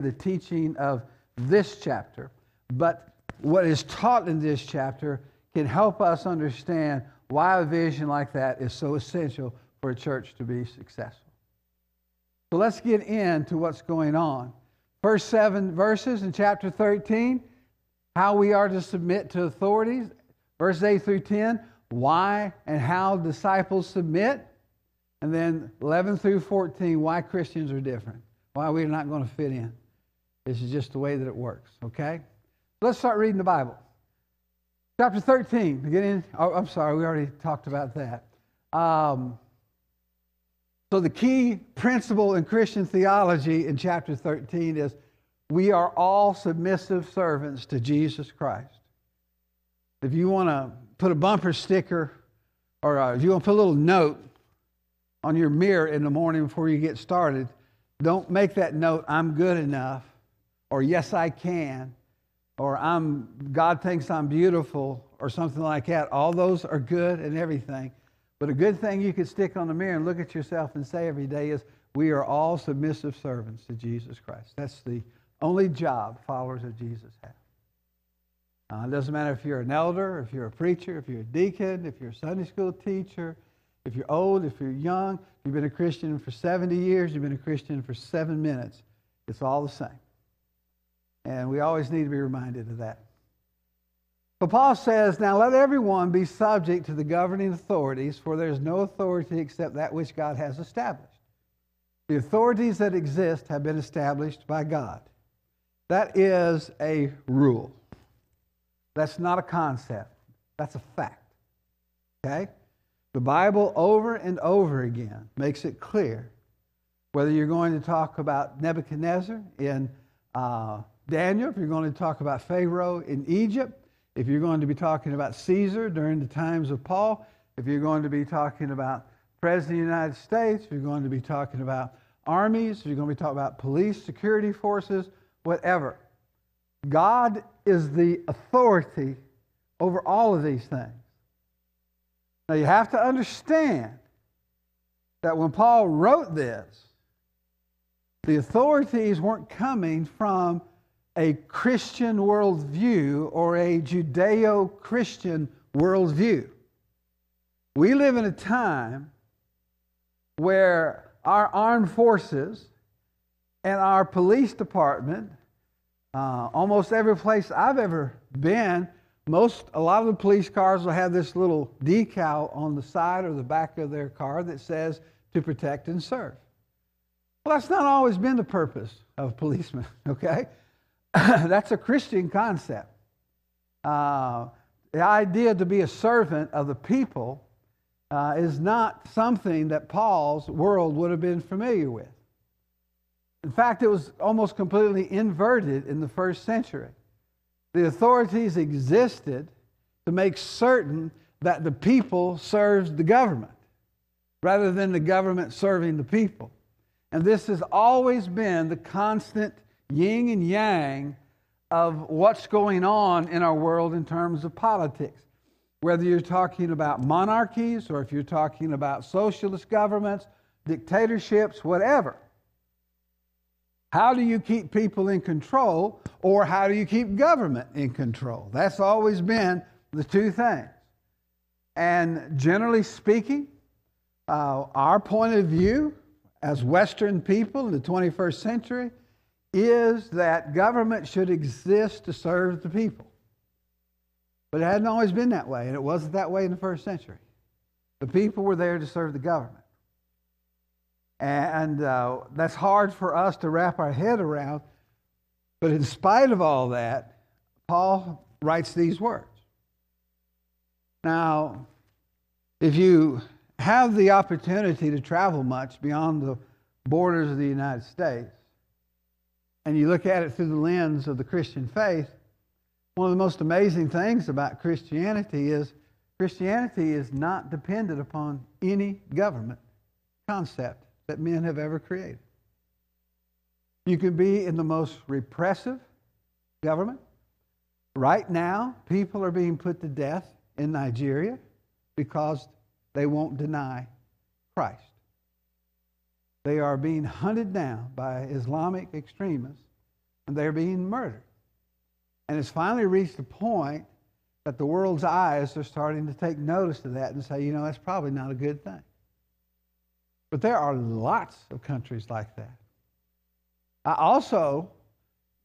the teaching of this chapter. But what is taught in this chapter can help us understand why a vision like that is so essential for a church to be successful. So let's get into what's going on. First 7 verses in chapter 13, how we are to submit to authorities. Verses 8 through 10, why and how disciples submit. And then 11 through 14, why Christians are different. Why we're not going to fit in. This is just the way that it works, okay? Let's start reading the Bible. Chapter 13, beginning, I'm sorry, we already talked about that. So the key principle in Christian theology in chapter 13 is we are all submissive servants to Jesus Christ. If you want to put a bumper sticker or if you want to put a little note on your mirror in the morning before you get started, don't make that note, I'm good enough, or yes, I can, or God thinks I'm beautiful, or something like that. All those are good and everything. But a good thing you could stick on the mirror and look at yourself and say every day is, we are all submissive servants to Jesus Christ. That's the only job followers of Jesus have. It doesn't matter if you're an elder, if you're a preacher, if you're a deacon, if you're a Sunday school teacher, if you're old, if you're young, if you've been a Christian for 70 years, you've been a Christian for 7 minutes. It's all the same. And we always need to be reminded of that. So Paul says, now let everyone be subject to the governing authorities, for there is no authority except that which God has established. The authorities that exist have been established by God. That is a rule. That's not a concept. That's a fact. Okay? The Bible over and over again makes it clear, whether you're going to talk about Nebuchadnezzar in Daniel, if you're going to talk about Pharaoh in Egypt, if you're going to be talking about Caesar during the times of Paul, if you're going to be talking about President of the United States, if you're going to be talking about armies, if you're going to be talking about police, security forces, whatever. God is the authority over all of these things. Now you have to understand that when Paul wrote this, the authorities weren't coming from a Christian worldview or a Judeo-Christian worldview. We live in a time where our armed forces and our police department, almost every place I've ever been, a lot of the police cars will have this little decal on the side or the back of their car that says to protect and serve. Well, that's not always been the purpose of policemen, okay? That's a Christian concept. The idea to be a servant of the people is not something that Paul's world would have been familiar with. In fact, it was almost completely inverted in the first century. The authorities existed to make certain that the people served the government rather than the government serving the people. And this has always been the constant yin and yang of what's going on in our world in terms of politics. Whether you're talking about monarchies or if you're talking about socialist governments, dictatorships, whatever. How do you keep people in control, or how do you keep government in control? That's always been the two things. And generally speaking, our point of view as Western people in the 21st century is that government should exist to serve the people. But it hadn't always been that way, and it wasn't that way in the first century. The people were there to serve the government. And that's hard for us to wrap our head around. But in spite of all that, Paul writes these words. Now, if you have the opportunity to travel much beyond the borders of the United States, and you look at it through the lens of the Christian faith, one of the most amazing things about Christianity is not dependent upon any government concept that men have ever created. You can be in the most repressive government. Right now, people are being put to death in Nigeria because they won't deny Christ. They are being hunted down by Islamic extremists and they're being murdered. And it's finally reached a point that the world's eyes are starting to take notice of that and say, you know, that's probably not a good thing. But there are lots of countries like that. I also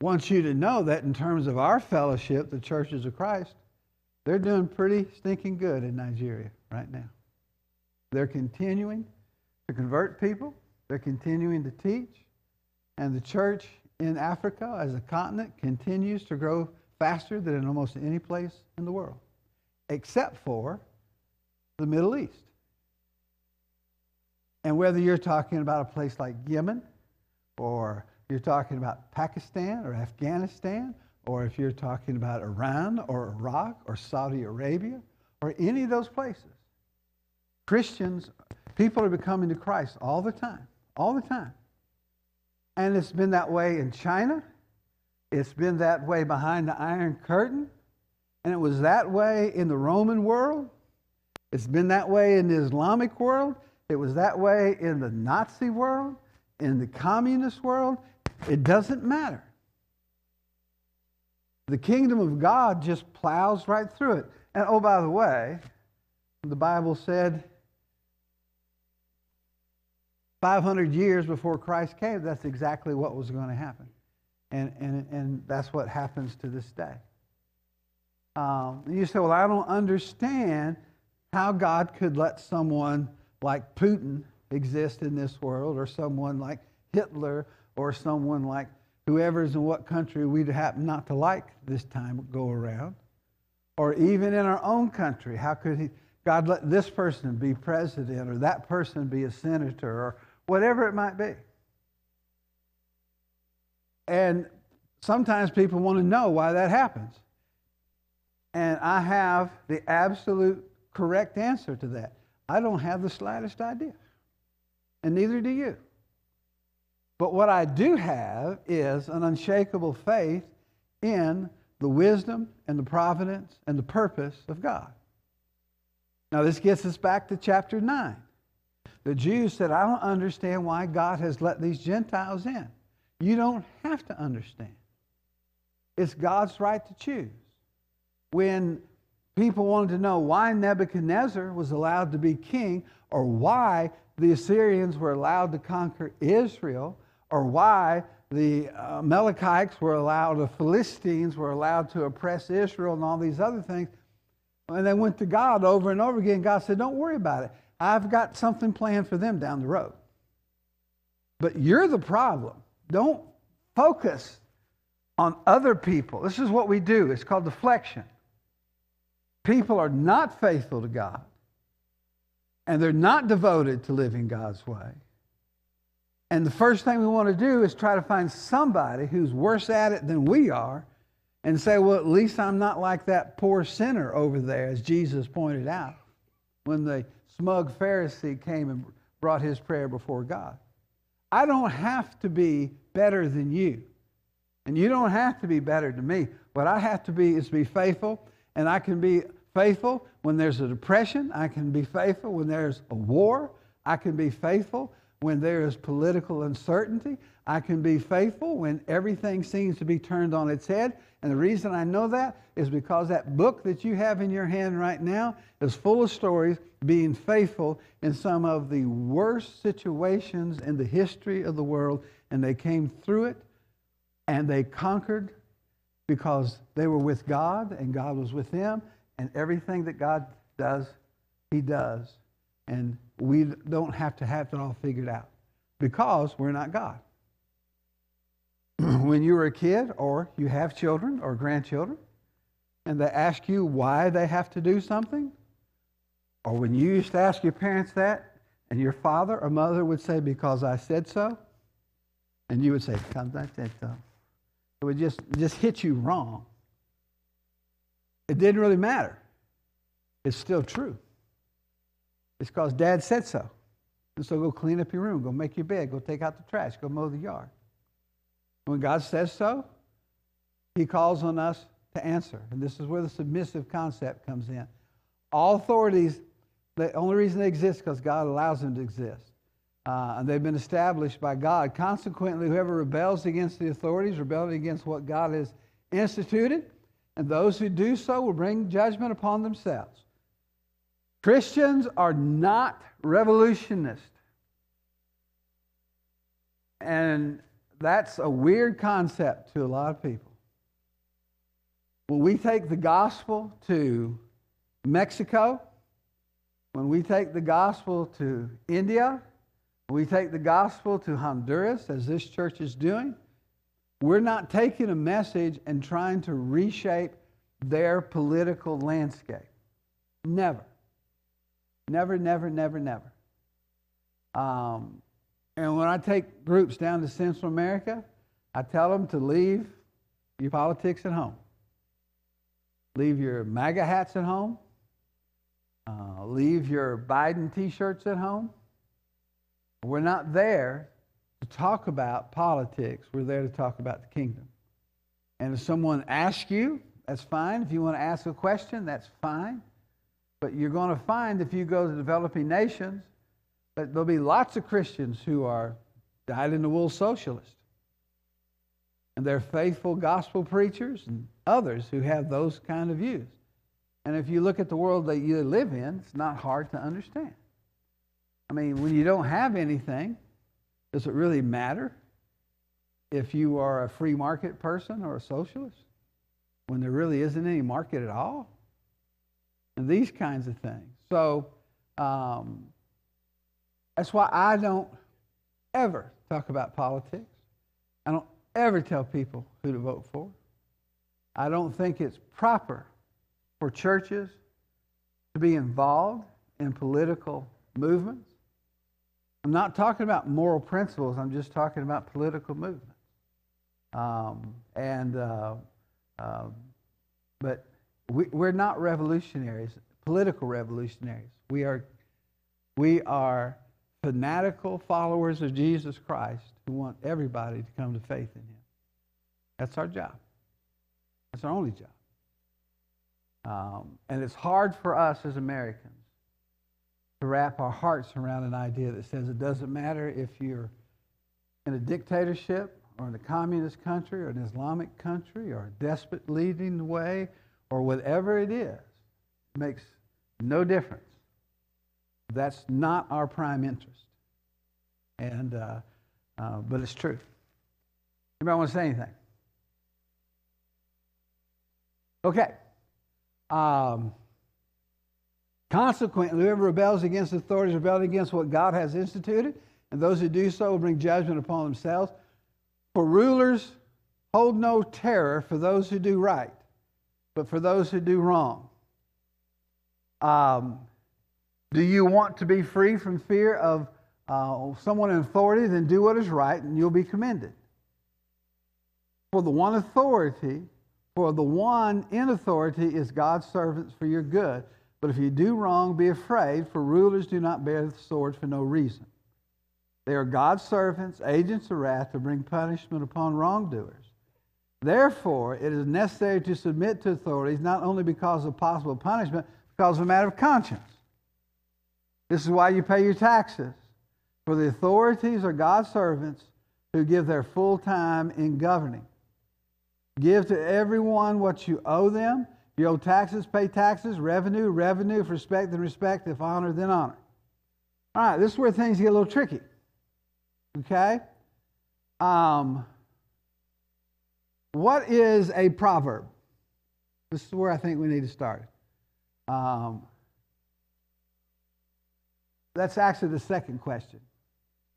want you to know that in terms of our fellowship, the Churches of Christ, they're doing pretty stinking good in Nigeria right now. They're continuing to convert people. They're continuing to teach. And the church in Africa as a continent continues to grow faster than in almost any place in the world, except for the Middle East. And whether you're talking about a place like Yemen, or you're talking about Pakistan or Afghanistan, or if you're talking about Iran or Iraq or Saudi Arabia or any of those places, Christians, people are becoming to Christ all the time, all the time. And it's been that way in China. It's been that way behind the Iron Curtain. And it was that way in the Roman world. It's been that way in the Islamic world. It was that way in the Nazi world, in the communist world. It doesn't matter. The kingdom of God just plows right through it. And oh, by the way, the Bible said 500 years before Christ came, that's exactly what was going to happen. And that's what happens to this day. You say, well, I don't understand how God could let someone like Putin exist in this world, or someone like Hitler, or someone like whoever's in what country we'd happen not to like this time go around. Or even in our own country, how could God let this person be president, or that person be a senator, or whatever it might be. And sometimes people want to know why that happens. And I have the absolute correct answer to that. I don't have the slightest idea. And neither do you. But what I do have is an unshakable faith in the wisdom and the providence and the purpose of God. Now this gets us back to chapter 9. The Jews said, I don't understand why God has let these Gentiles in. You don't have to understand. It's God's right to choose. When people wanted to know why Nebuchadnezzar was allowed to be king, or why the Assyrians were allowed to conquer Israel, or why the Amalekites were allowed, the Philistines were allowed to oppress Israel and all these other things, and they went to God over and over again, God said, don't worry about it. I've got something planned for them down the road. But you're the problem. Don't focus on other people. This is what we do. It's called deflection. People are not faithful to God, and they're not devoted to living God's way. And the first thing we want to do is try to find somebody who's worse at it than we are and say, well, at least I'm not like that poor sinner over there, as Jesus pointed out when the smug Pharisee came and brought his prayer before God. I don't have to be better than you, and you don't have to be better than me. What I have to be is be faithful, and I can be faithful when there's a depression. I can be faithful when there's a war. I can be faithful when there is political uncertainty. I can be faithful when everything seems to be turned on its head. And the reason I know that is because that book that you have in your hand right now is full of stories being faithful in some of the worst situations in the history of the world. And they came through it, and they conquered because they were with God, and God was with them. And everything that God does, He does. And we don't have to have it all figured out because we're not God. When you were a kid, or you have children or grandchildren, and they ask you why they have to do something, or when you used to ask your parents that, and your father or mother would say, because I said so, and you would say, because I said so. It would just hit you wrong. It didn't really matter. It's still true. It's because Dad said so. And so go clean up your room, go make your bed, go take out the trash, go mow the yard. When God says so, He calls on us to answer. And this is where the submissive concept comes in. All authorities, the only reason they exist is because God allows them to exist. and they've been established by God. Consequently, whoever rebels against the authorities, rebels against what God has instituted, and those who do so will bring judgment upon themselves. Christians are not revolutionists. And that's a weird concept to a lot of people. When we take the gospel to Mexico, when we take the gospel to India, when we take the gospel to Honduras, as this church is doing, we're not taking a message and trying to reshape their political landscape. Never. Never, never, never, never. And when I take groups down to Central America, I tell them to leave your politics at home. Leave your MAGA hats at home. Leave your Biden t-shirts at home. We're not there to talk about politics. We're there to talk about the kingdom. And if someone asks you, that's fine. If you want to ask a question, that's fine. But you're going to find, if you go to developing nations, that there'll be lots of Christians who are dyed-in-the-wool socialists. And they're faithful gospel preachers and others who have those kind of views. And if you look at the world that you live in, it's not hard to understand. I mean, when you don't have anything, does it really matter if you are a free market person or a socialist? When there really isn't any market at all? And these kinds of things. So, that's why I don't ever talk about politics. I don't ever tell people who to vote for. I don't think it's proper for churches to be involved in political movements. I'm not talking about moral principles. I'm just talking about political movements. But we're not revolutionaries, political revolutionaries. We are fanatical followers of Jesus Christ who want everybody to come to faith in Him. That's our job. That's our only job. And it's hard for us as Americans to wrap our hearts around an idea that says it doesn't matter if you're in a dictatorship or in a communist country or an Islamic country or a despot leading the way or whatever it is. It makes no difference. That's not our prime interest. And but it's true. Anybody want to say anything? Okay. Consequently, whoever rebels against authorities rebels against what God has instituted, and those who do so will bring judgment upon themselves. For rulers hold no terror for those who do right, but for those who do wrong. Do you want to be free from fear of someone in authority? Then do what is right, and you'll be commended. For the one in authority is God's servants for your good. But if you do wrong, be afraid, for rulers do not bear the sword for no reason. They are God's servants, agents of wrath, to bring punishment upon wrongdoers. Therefore, it is necessary to submit to authorities, not only because of possible punishment, but because of a matter of conscience. This is why you pay your taxes. For the authorities are God's servants who give their full time in governing. Give to everyone what you owe them. If you owe taxes, pay taxes. Revenue, revenue. If respect, then respect. If honor, then honor. All right, this is where things get a little tricky. Okay? What is a proverb? This is where I think we need to start. That's actually the second question,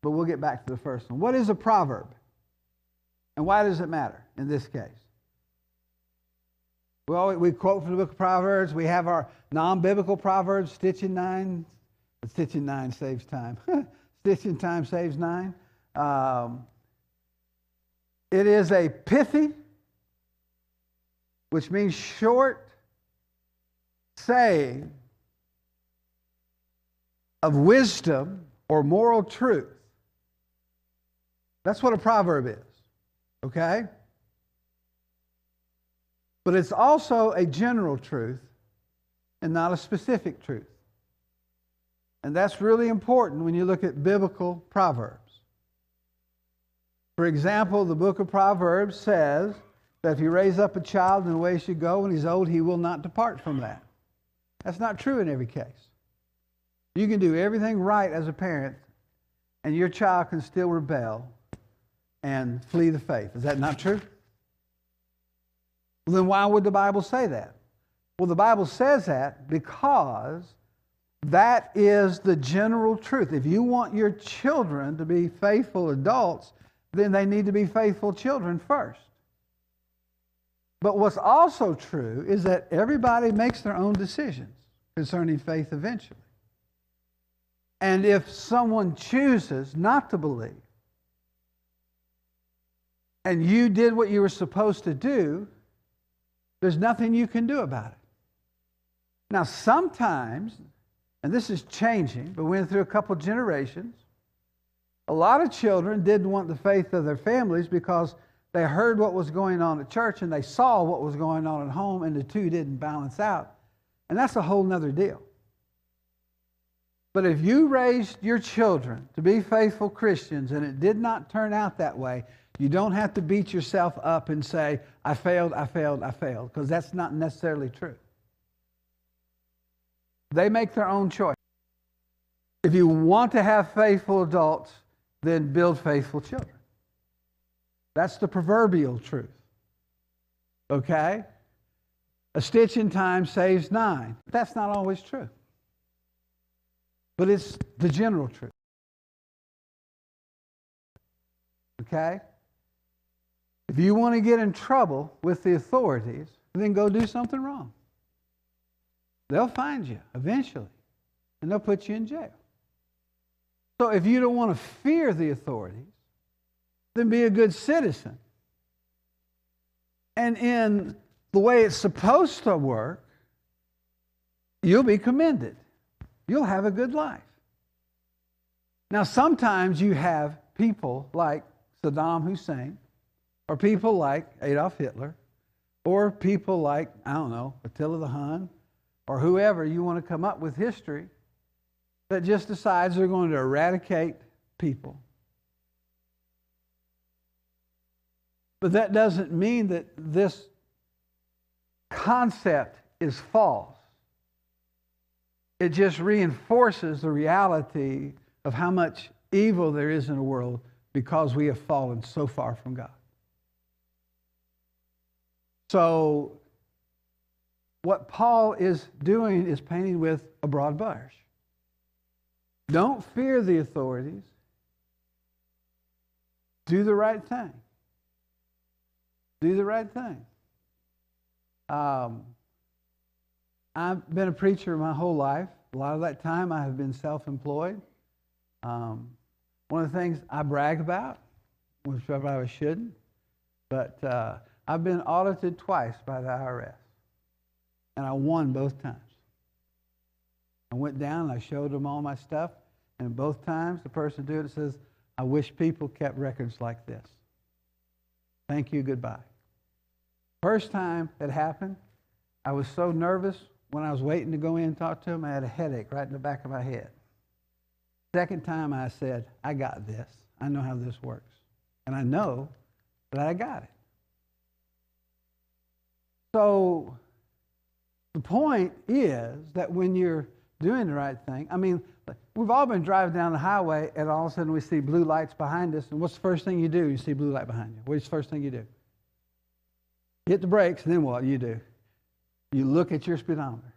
but we'll get back to the first one. What is a proverb? And why does it matter in this case? Well, we quote from the book of Proverbs. We have our non-biblical Proverbs, Stitching 9. Stitching 9 saves time. Stitching time saves 9. It is a pithy, which means short saying of wisdom or moral truth. That's what a proverb is. Okay? But it's also a general truth and not a specific truth. And that's really important when you look at biblical proverbs. For example, the book of Proverbs says that if you raise up a child in the way he should go, when he's old, he will not depart from that. That's not true in every case. You can do everything right as a parent, and your child can still rebel and flee the faith. Is that not true? Well, then why would the Bible say that? Well, the Bible says that because that is the general truth. If you want your children to be faithful adults, then they need to be faithful children first. But what's also true is that everybody makes their own decisions concerning faith eventually. And if someone chooses not to believe, and you did what you were supposed to do, there's nothing you can do about it. Now, sometimes, and this is changing, but we went through a couple generations, a lot of children didn't want the faith of their families because they heard what was going on at church and they saw what was going on at home, and the two didn't balance out. And that's a whole nother deal. But if you raised your children to be faithful Christians and it did not turn out that way, you don't have to beat yourself up and say, I failed, because that's not necessarily true. They make their own choice. If you want to have faithful adults, then build faithful children. That's the proverbial truth. Okay? A stitch in time saves 9. That's not always true. But it's the general truth. Okay? If you want to get in trouble with the authorities, then go do something wrong. They'll find you eventually, and they'll put you in jail. So if you don't want to fear the authorities, then be a good citizen. And in the way it's supposed to work, you'll be commended. You'll have a good life. Now, sometimes you have people like Saddam Hussein, or people like Adolf Hitler, or people like, I don't know, Attila the Hun, or whoever you want to come up with history that just decides they're going to eradicate people. But that doesn't mean that this concept is false. It just reinforces the reality of how much evil there is in the world because we have fallen so far from God. So, what Paul is doing is painting with a broad brush. Don't fear the authorities. Do the right thing. Do the right thing. I've been a preacher my whole life. A lot of that time I have been self-employed. One of the things I brag about, which I probably shouldn't, but I've been audited twice by the IRS. And I won both times. I went down and I showed them all my stuff, and both times the person doing it says, I wish people kept records like this. Thank you, goodbye. First time it happened, I was so nervous when I was waiting to go in and talk to him, I had a headache right in the back of my head. Second time I said, I got this. I know how this works. And I know that I got it. So the point is that when you're doing the right thing, I mean, we've all been driving down the highway and all of a sudden we see blue lights behind us. And what's the first thing you do? You see blue light behind you. What's the first thing you do? Hit the brakes, and then what do? You look at your speedometer.